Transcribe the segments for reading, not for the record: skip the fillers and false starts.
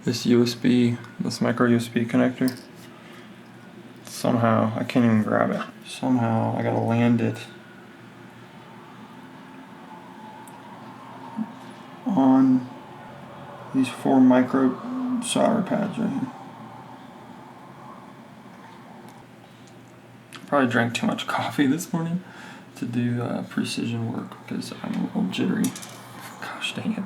This micro USB connector, somehow, I can't even grab it. Somehow I gotta land it on these 4 micro solder pads right here. Probably drank too much coffee this morning to do precision work because I'm a little jittery. Gosh dang it.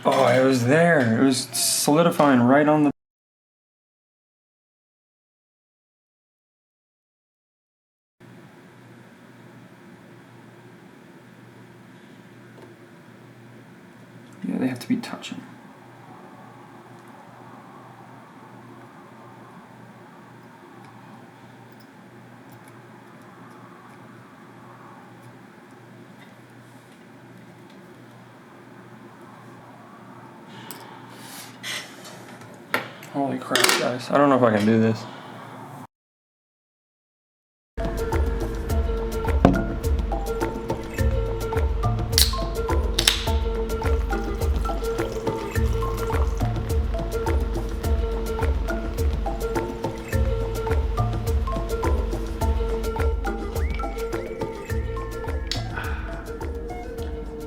Oh, it was there. It was solidifying right on the... Yeah, they have to be touching. Holy crap, guys. I don't know if I can do this.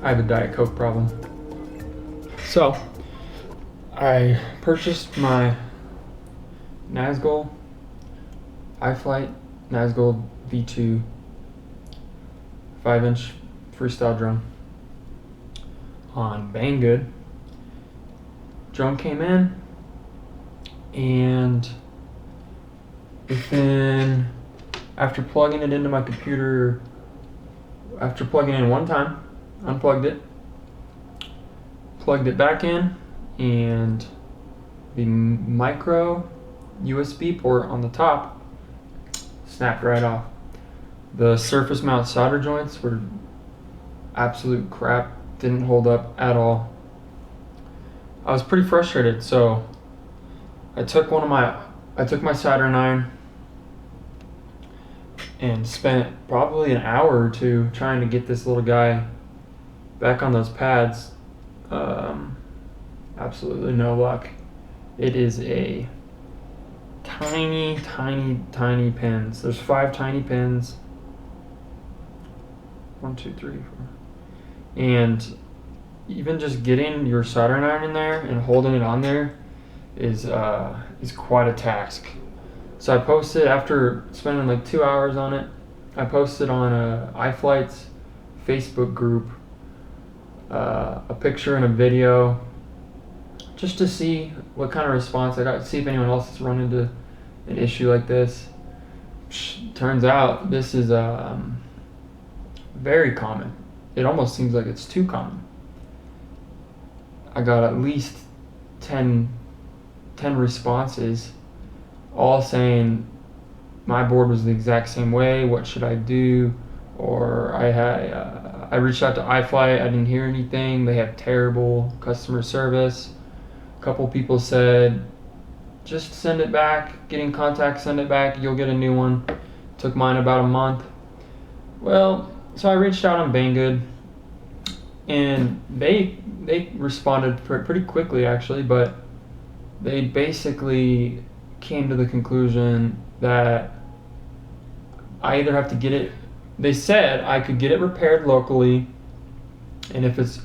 I have a Diet Coke problem. So, I purchased my Nazgul iFlight Nazgul V2 5-inch freestyle drone on Banggood. Drone came in, and within, after plugging it into my computer, after plugging it in one time, unplugged it, plugged it back in, and the micro USB port on the top snapped right off. The surface mount solder joints were absolute crap, didn't hold up at all. I was pretty frustrated, so I took my soldering iron and spent probably an hour or two trying to get this little guy back on those pads. Absolutely no luck. It is a tiny pins. There's 5 tiny pins. 1, 2, 3, 4. And even just getting your soldering iron in there and holding it on there is quite a task. So I posted, after spending like 2 hours on it, I posted on iFlight's Facebook group a picture and a video just to see what kind of response I got, see if anyone else has run into an issue like this. Turns out this is very common. It almost seems like it's too common. I got at least 10 responses, all saying my board was the exact same way, what should I do? Or I reached out to iFlight, I didn't hear anything, they have terrible customer service. A couple people said, just send it back, get in contact, send it back, you'll get a new one. Took mine about a month. Well, so I reached out on Banggood, and they responded pretty quickly actually, but they basically came to the conclusion that I either have to get it, they said I could get it repaired locally, and if it's,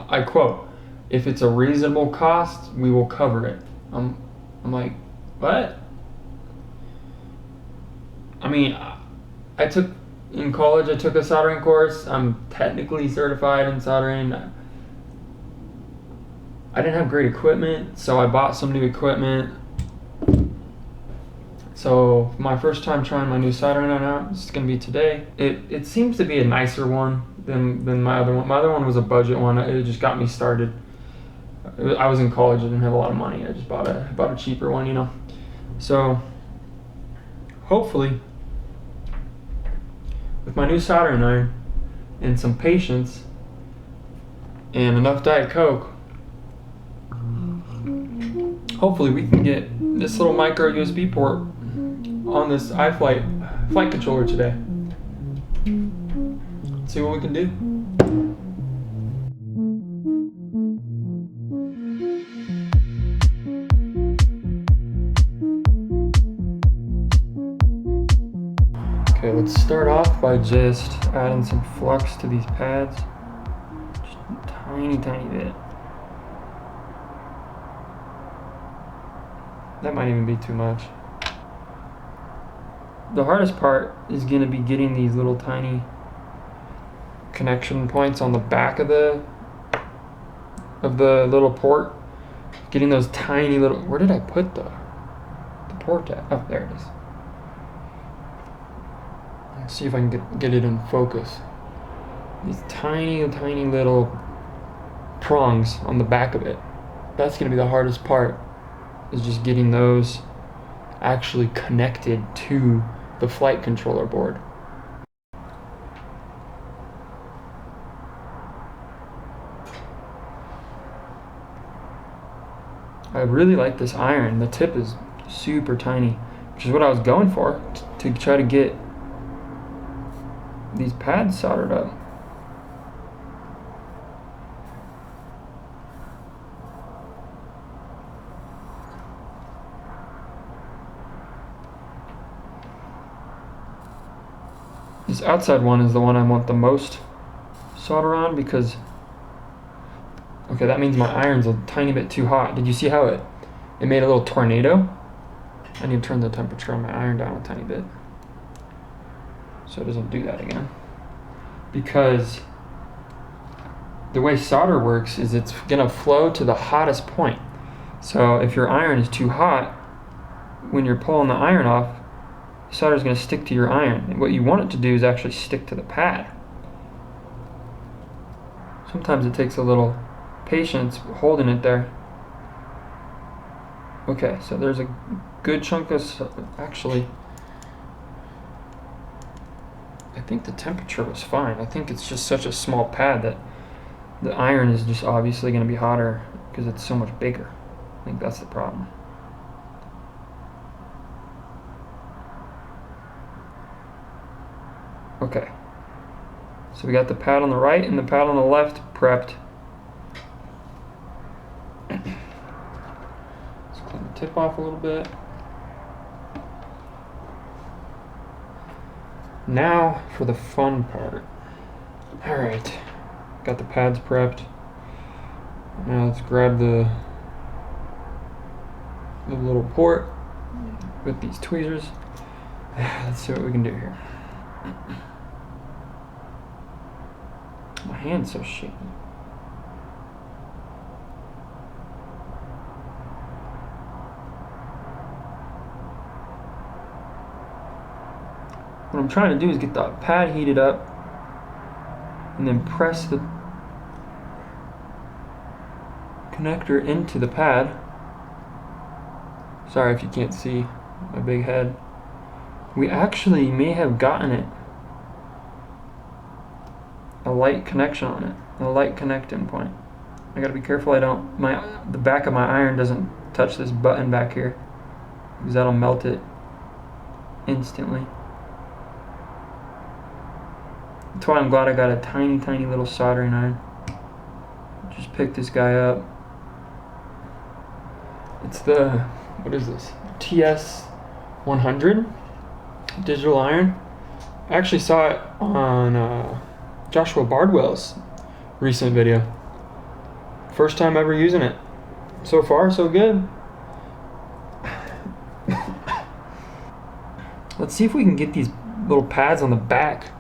I quote, if it's a reasonable cost, we will cover it. I'm like, what? I mean, in college I took a soldering course. I'm technically certified in soldering. I didn't have great equipment, so I bought some new equipment. So my first time trying my new soldering iron out, it's gonna be today. It seems to be a nicer one than my other one. My other one was a budget one. It just got me started. I was in college, I didn't have a lot of money. I just bought a cheaper one, you know. So hopefully, with my new soldering iron and some patience, and enough Diet Coke, hopefully we can get this little micro USB port on this iFlight flight controller today. See what we can do. Okay, let's start off by just adding some flux to these pads. Just a tiny bit. That might even be too much. The hardest part is going to be getting these little tiny connection points on the back of the little port. Getting those tiny little, where did I put the port at? Oh, there it is. Let's see if I can get it in focus. These tiny little prongs on the back of it. That's going to be the hardest part, is just getting those actually connected to the flight controller board. I really like this iron. The tip is super tiny, which is what I was going for, to try to get these pads soldered up. This outside one is the one I want the most solder on because, okay, that means my iron's a tiny bit too hot. Did you see how it made a little tornado? I need to turn the temperature on my iron down a tiny bit so it doesn't do that again. Because the way solder works is it's gonna flow to the hottest point. So if your iron is too hot, when you're pulling the iron off, solder is going to stick to your iron. And what you want it to do is actually stick to the pad. Sometimes it takes a little patience holding it there. Okay, so there's a good chunk of, actually, I think the temperature was fine. I think it's just such a small pad that the iron is just obviously going to be hotter because it's so much bigger. I think that's the problem. Okay, so we got the pad on the right and the pad on the left prepped. Let's clean the tip off a little bit. Now for the fun part. All right, got the pads prepped. Now let's grab the little port with these tweezers. Let's see what we can do here. My hand's so shaky. What I'm trying to do is get the pad heated up and then press the connector into the pad. Sorry if you can't see my big head. We actually may have gotten it a light connection on it, a light connecting point. I gotta be careful the back of my iron doesn't touch this button back here, because that'll melt it instantly. That's why I'm glad I got a tiny little soldering iron. Just pick this guy up. It's the, what is this? TS 100 digital iron. I actually saw it on Joshua Bardwell's recent video. First time ever using it. So far, so good. Let's see if we can get these little pads on the back.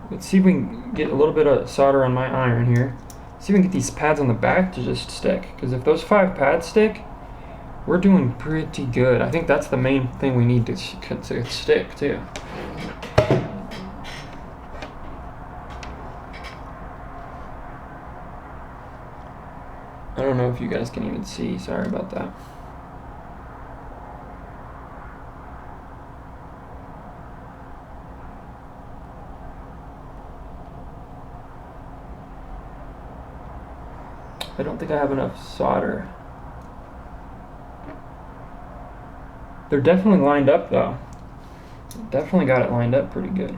Let's see if we can get a little bit of solder on my iron here. See if we can get these pads on the back to just stick. Because if those 5 pads stick, we're doing pretty good. I think that's the main thing we need to stick too. I don't know if you guys can even see. Sorry about that. I don't think I have enough solder. They're definitely lined up though. Definitely got it lined up pretty good.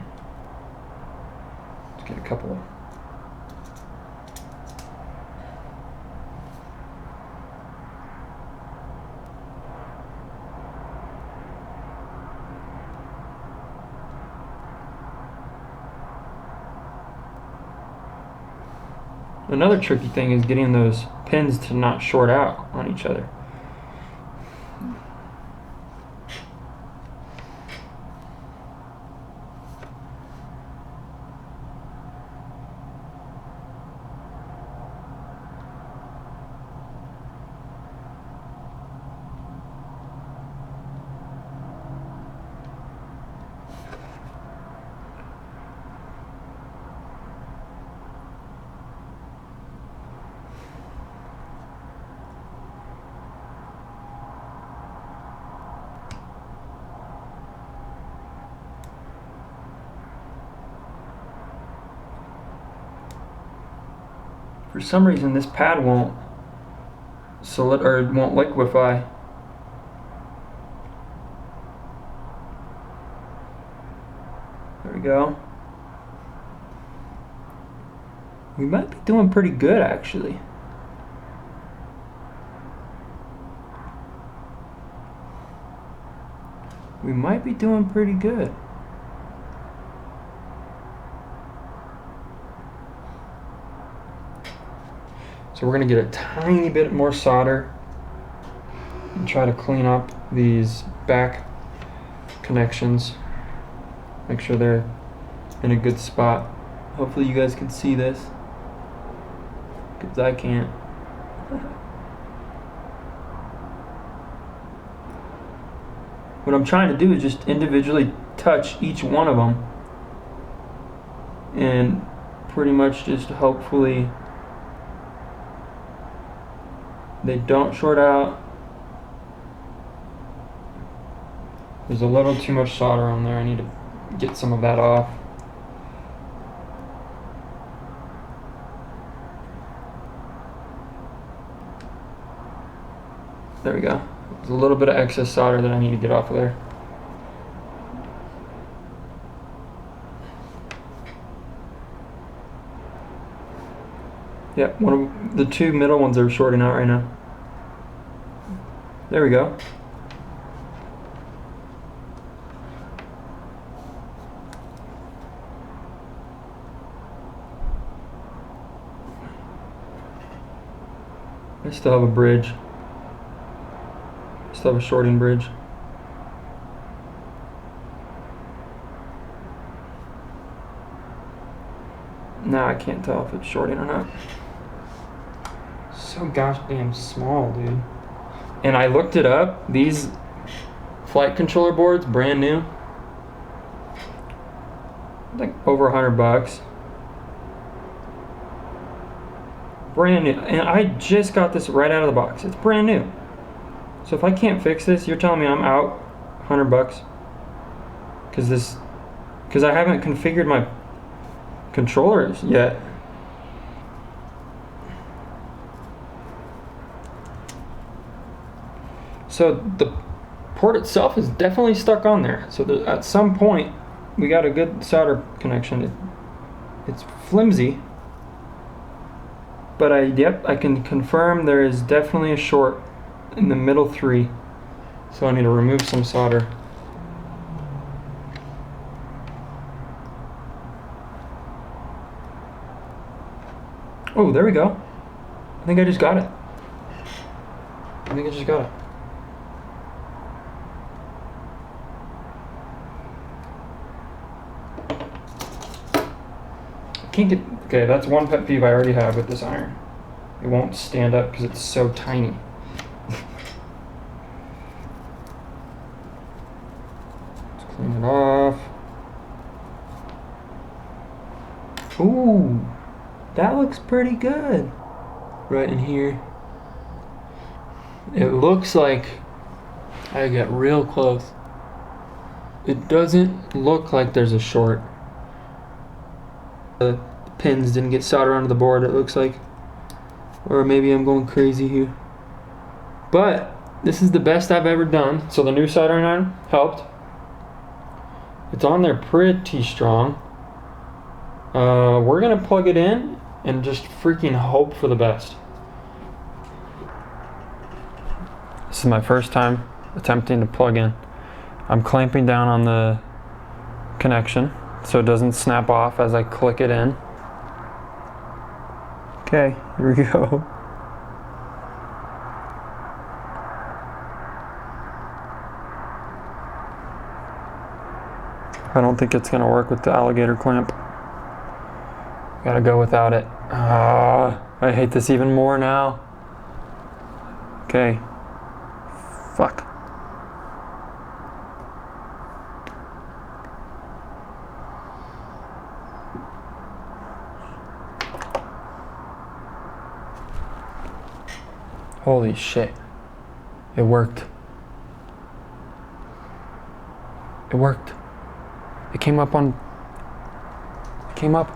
Let's get a couple. Another tricky thing is getting those pins to not short out on each other. For some reason, this pad won't won't liquefy. There we go. We might be doing pretty good, actually. We might be doing pretty good. So we're going to get a tiny bit more solder and try to clean up these back connections. Make sure they're in a good spot. Hopefully you guys can see this, because I can't. What I'm trying to do is just individually touch each one of them and pretty much just hopefully they don't short out. There's a little too much solder on there. I need to get some of that off. There we go. There's a little bit of excess solder that I need to get off of there. Yeah, one of the two middle ones are shorting out right now. There we go. I still have a bridge. Still have a shorting bridge. Now I can't tell if it's shorting or not. So gosh damn small, dude. And I looked it up. These flight controller boards, brand new, like over $100. Brand new. And I just got this right out of the box. It's brand new. So if I can't fix this, you're telling me I'm out $100? Because I haven't configured my controllers yet. So the port itself is definitely stuck on there. So at some point, we got a good solder connection. It's flimsy, but I can confirm there is definitely a short in the middle three. So I need to remove some solder. Oh, there we go. I think I just got it. Can't get, okay, that's one pet peeve I already have with this iron. It won't stand up because it's so tiny. Let's clean it off. Ooh, that looks pretty good. Right in here. It looks like I got real close. It doesn't look like there's a short. The pins didn't get soldered onto the board, it looks like. Or maybe I'm going crazy here. But this is the best I've ever done. So the new soldering iron helped. It's on there pretty strong. We're gonna plug it in and just freaking hope for the best. This is my first time attempting to plug in. I'm clamping down on the connection so it doesn't snap off as I click it in. Okay, here we go. I don't think it's gonna work with the alligator clamp. Gotta go without it. I hate this even more now. Okay. Fuck. Holy shit. It worked. It worked. It came up on... It came up.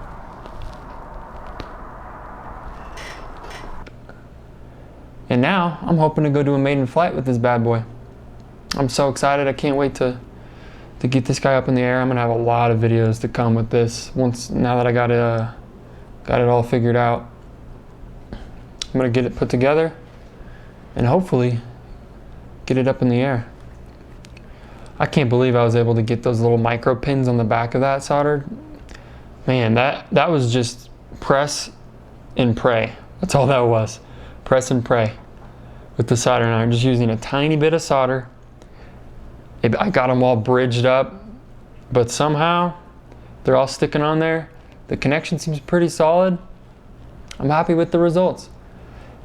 And now, I'm hoping to go do a maiden flight with this bad boy. I'm so excited, I can't wait to get this guy up in the air. I'm gonna have a lot of videos to come with this. Now that I got it all figured out. I'm gonna get it put together and hopefully get it up in the air. I can't believe I was able to get those little micro pins on the back of that soldered. Man, that was just press and pray. That's all that was. Press and pray with the soldering iron, just using a tiny bit of solder. I got them all bridged up, but somehow they're all sticking on there. The connection seems pretty solid. I'm happy with the results.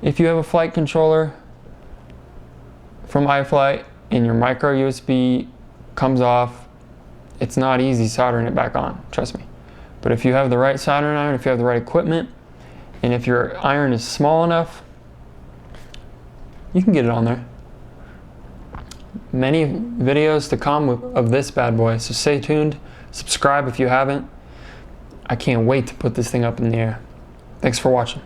If you have a flight controller from iFlight and your micro USB comes off, it's not easy soldering it back on, trust me. But if you have the right soldering iron, if you have the right equipment, and if your iron is small enough, you can get it on there. Many videos to come of this bad boy, so stay tuned. Subscribe if you haven't. I can't wait to put this thing up in the air. Thanks for watching.